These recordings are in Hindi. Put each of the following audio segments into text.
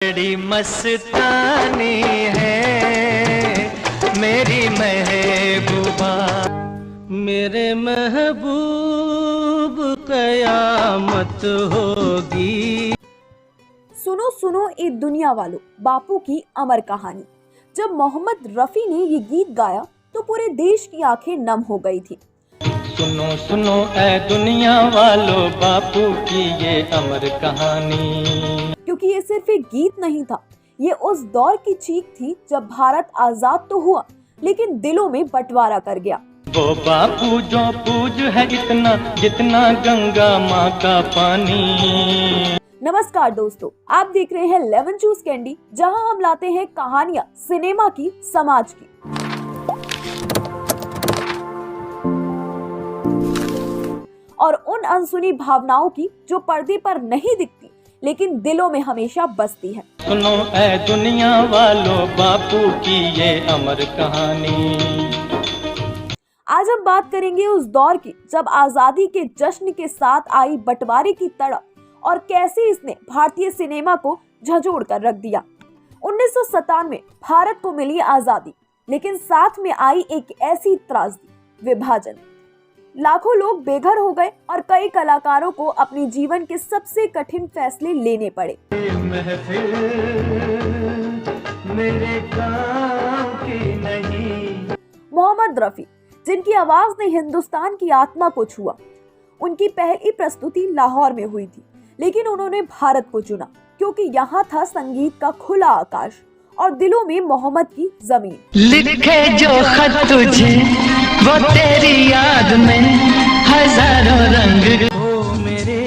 बड़ी मस्तानी है मेरी महबूबा, मेरे महबूब कयामत होगी। सुनो सुनो ए दुनिया वालों, बापू की अमर कहानी। जब मोहम्मद रफी ने ये गीत गाया तो पूरे देश की आंखें नम हो गई थी। सुनो सुनो ए दुनिया वालों, बापू की ये अमर कहानी। क्योंकि ये सिर्फ एक गीत नहीं था, ये उस दौर की चीख थी जब भारत आजाद तो हुआ लेकिन दिलों में बंटवारा कर गया। वो बापू जो पूज है इतना जितना गंगा माँ का पानी। नमस्कार दोस्तों, आप देख रहे हैं लेमन जूस कैंडी, जहां हम लाते हैं कहानियां सिनेमा की, समाज की। और उन अनसुनी भावनाओं की जो पर्दे पर नहीं दिखती लेकिन दिलों में हमेशा बसती है। सुनो ऐ दुनिया वालों, बापू की ये अमर कहानी। आज हम बात करेंगे उस दौर की जब आजादी के जश्न के साथ आई बंटवारे की तड़प और कैसे इसने भारतीय सिनेमा को झंझोड़ कर रख दिया। 1997 भारत को मिली आजादी, लेकिन साथ में आई एक ऐसी त्रासदी, विभाजन। लाखों लोग बेघर हो गए और कई कलाकारों को अपने जीवन के सबसे कठिन फैसले लेने पड़े। मेरे काम की नहीं। मोहम्मद रफी, जिनकी आवाज ने हिंदुस्तान की आत्मा को छुआ, उनकी पहली प्रस्तुति लाहौर में हुई थी, लेकिन उन्होंने भारत को चुना क्योंकि यहाँ था संगीत का खुला आकाश और दिलों में मोहम्मद की जमीन। लिखे जो खत तुझे वो तेरी याद में हजारों रंग, ओ मेरे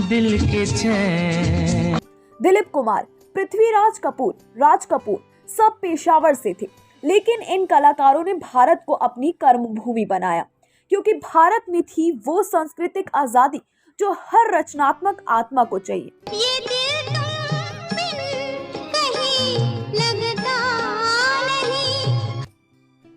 दिल के चैन। दिलीप कुमार, पृथ्वीराज कपूर, राज कपूर सब पेशावर से थे, लेकिन इन कलाकारों ने भारत को अपनी कर्मभूमि बनाया क्योंकि भारत में थी वो सांस्कृतिक आजादी जो हर रचनात्मक आत्मा को चाहिए। ये दिल तुम बिन कहीं लगता नहीं।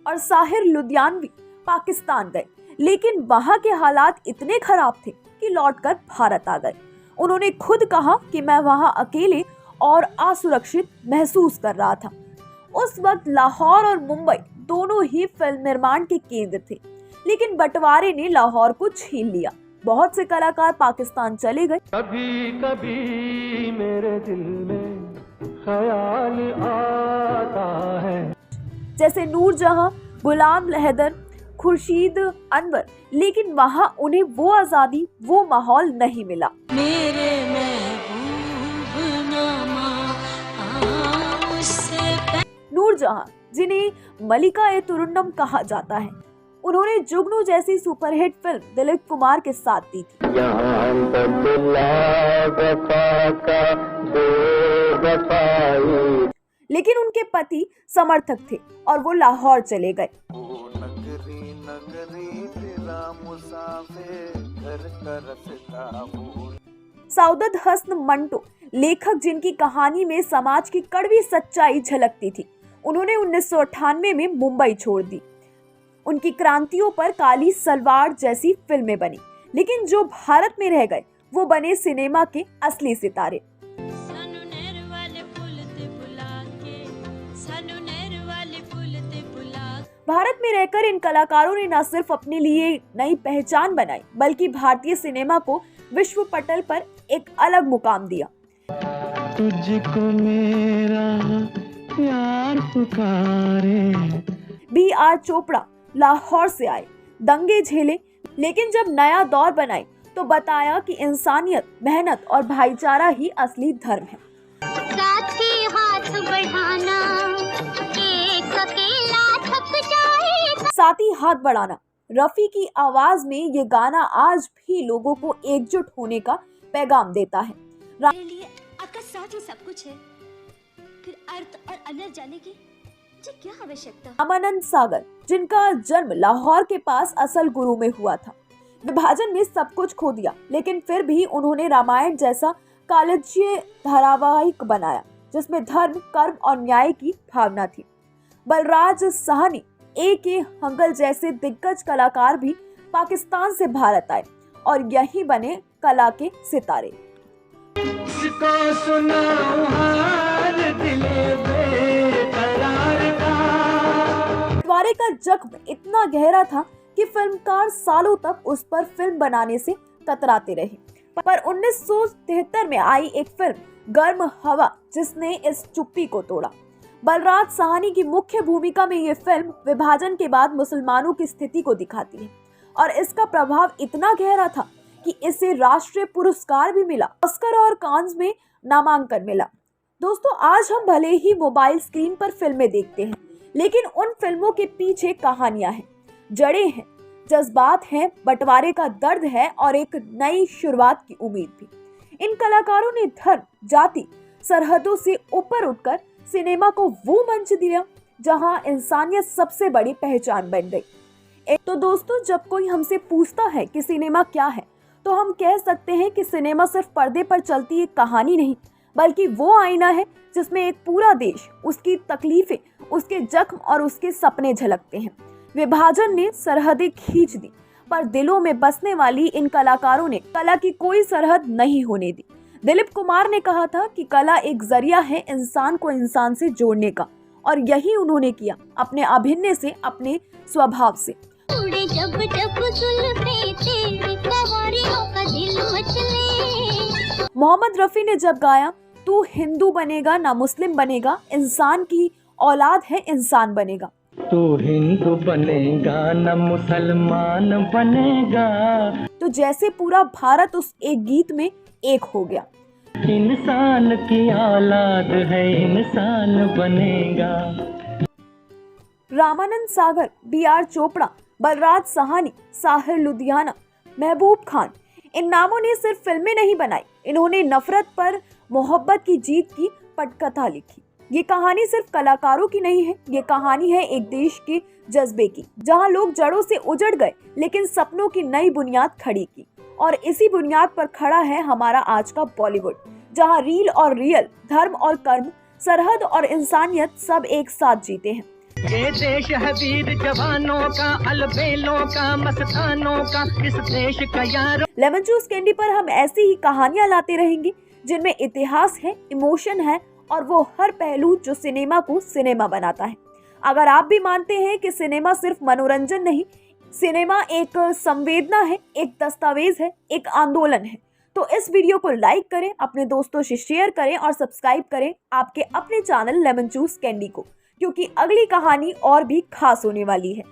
और साहिर लुधियानवी पाकिस्तान गए, लेकिन वहां के हालात इतने खराब थे कि लौटकर भारत आ गए। उन्होंने खुद कहा कि मैं वहां अकेले और असुरक्षित महसूस कर रहा था। उस वक्त लाहौर और मुंबई दोनों ही फिल्म निर्माण के केंद्र थे, लेकिन बंटवारे ने लाहौर को छीन लिया। बहुत से कलाकार पाकिस्तान चले गए। कभी कभी मेरे दिल में ख्याल आता है, जैसे नूरजहां, गुलाम हैदर, खुर्शीद अनवर, लेकिन वहां उन्हें वो आजादी, वो माहौल नहीं मिला। मेरे महबूब नामा उससे। नूरजहां, जिन्हें मलिका ए तुरुन्नम कहा जाता है, उन्होंने जुगनू जैसी सुपरहिट फिल्म दिलीप कुमार के साथ दी थी। लेकिन उनके पति समर्थक थे और वो लाहौर चले गए। सऊदत हसन मंटो, लेखक जिनकी कहानी में समाज की कड़वी सच्चाई झलकती थी, उन्होंने 1998 में मुंबई छोड़ दी। उनकी क्रांतियों पर काली सलवार जैसी फिल्में बनी, लेकिन जो भारत में रह गए वो बने सिनेमा के असली सितारे। भारत में रहकर इन कलाकारों ने न सिर्फ अपने लिए नई पहचान बनाई, बल्कि भारतीय सिनेमा को विश्व पटल पर एक अलग मुकाम दिया। तुझको मेरा प्यार पुकारे। B.R. चोपड़ा लाहौर से आए, दंगे झेले, लेकिन जब नया दौर बनाए तो बताया कि इंसानियत, मेहनत और भाईचारा ही असली धर्म है। साथ ही हाथ बढ़ाना, एक अकेला थक जाएगा। साथ ही हाथ बढ़ाना, रफी की आवाज में ये गाना आज भी लोगों को एकजुट होने का पैगाम देता है। मेरे लिए आपका साथ ही सब कुछ है, फिर अर्थ और अंदर जाने की क्या आवश्यकता। रामानंद सागर, जिनका जन्म लाहौर के पास असल गुरु में हुआ था, विभाजन ने सब कुछ खो दिया, लेकिन फिर भी उन्होंने रामायण जैसा कालजयी धारावाहिक बनाया जिसमें धर्म, कर्म और न्याय की भावना थी। बलराज साहनी, A.K. हंगल जैसे दिग्गज कलाकार भी पाकिस्तान से भारत आए और यहीं बने कला के सितारे। किसको सुनाऊं हाल दिले बेकरार का। बंटवारे का जख्म इतना गहरा था कि फिल्मकार सालों तक उस पर फिल्म बनाने से कतराते रहे, पर 1973 में आई एक फिल्म गर्म हवा जिसने इस चुप्पी को तोड़ा। बलराज साहनी की मुख्य भूमिका में ये फिल्म विभाजन के बाद मुसलमानों की स्थिति को दिखाती है और इसका प्रभाव इतना गहरा था कि इसे राष्ट्रीय पुरस्कार भी मिला, ऑस्कर और कांस में नामांकन मिला। दोस्तों, आज हम भले ही मोबाइल स्क्रीन पर फिल्में देखते हैं, लेकिन उन फिल्मों के पीछे कहानियां हैं, जड़ें हैं, जज्बात हैं, बंटवारे का दर्द है और एक नई शुरुआत की उम्मीद भी। इन कलाकारों ने धर्म, जाति, सरहदों से ऊपर उठकर सिनेमा को वो मंच दिया जहां इंसानियत सबसे बड़ी पहचान बन गई। तो दोस्तों, जब कोई हमसे पूछता है कि सिनेमा क्या है, तो हम कह सकते हैं कि सिनेमा सिर्फ पर्दे पर चलती एक कहानी नहीं, बल्कि वो आईना है जिसमें एक पूरा देश, उसकी तकलीफें, उसके जख्म और उसके सपने झलकते हैं। विभाजन ने सरहदें खींच दी, पर दिलों में बसने वाली इन कलाकारों ने कला की कोई सरहद नहीं होने दी। दिलीप कुमार ने कहा था कि कला एक जरिया है इंसान को इंसान से जोड़ने का, और यही उन्होंने किया अपने अभिनय से, अपने स्वभाव से। उड़े जब जब जुल्फे तेरी कवारियों का दिल मचले। मोहम्मद रफी ने जब गाया, तू हिंदू बनेगा ना मुस्लिम बनेगा, इंसान की औलाद है इंसान बनेगा। तू हिंदू बनेगा न मुसलमान बनेगा, तो जैसे पूरा भारत उस एक गीत में एक हो गया। इंसान की औलाद है इंसान बनेगा। रामानंद सागर, B.R. चोपड़ा, बलराज साहनी, साहिर लुधियाना, महबूब खान, इन नामों ने सिर्फ फिल्में नहीं बनाई, इन्होंने नफरत पर मोहब्बत की जीत की पटकथा लिखी। ये कहानी सिर्फ कलाकारों की नहीं है, ये कहानी है एक देश के जज्बे की, जहां लोग जड़ों से उजड़ गए लेकिन सपनों की नई बुनियाद खड़ी की। और इसी बुनियाद पर खड़ा है हमारा आज का बॉलीवुड, जहां रील और रियल, धर्म और कर्म, सरहद और इंसानियत सब एक साथ जीते हैं। ये देश है वीर जवानों का, अलबेलों का, मस्तानों का, इस देश का यार। लेमन जूस कैंडी पर हम ऐसी ही कहानियां लाते रहेंगे जिनमें इतिहास है, इमोशन है और वो हर पहलू जो सिनेमा को सिनेमा बनाता है। अगर आप भी मानते हैं कि सिनेमा सिर्फ मनोरंजन नहीं, सिनेमा एक संवेदना है, एक दस्तावेज है, एक आंदोलन है, तो इस वीडियो को लाइक करें, अपने दोस्तों से शेयर करें और सब्सक्राइब करें आपके अपने चैनल लेमन जूस कैंडी को, क्योंकि अगली कहानी और भी खास होने वाली है।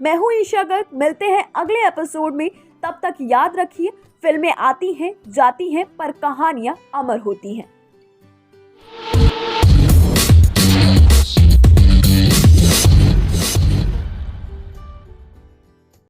मैं हूं ईशा गर्ग, मिलते हैं अगले एपिसोड में। तब तक याद रखिए, फिल्में आती हैं, जाती हैं, पर कहानियां अमर होती हैं।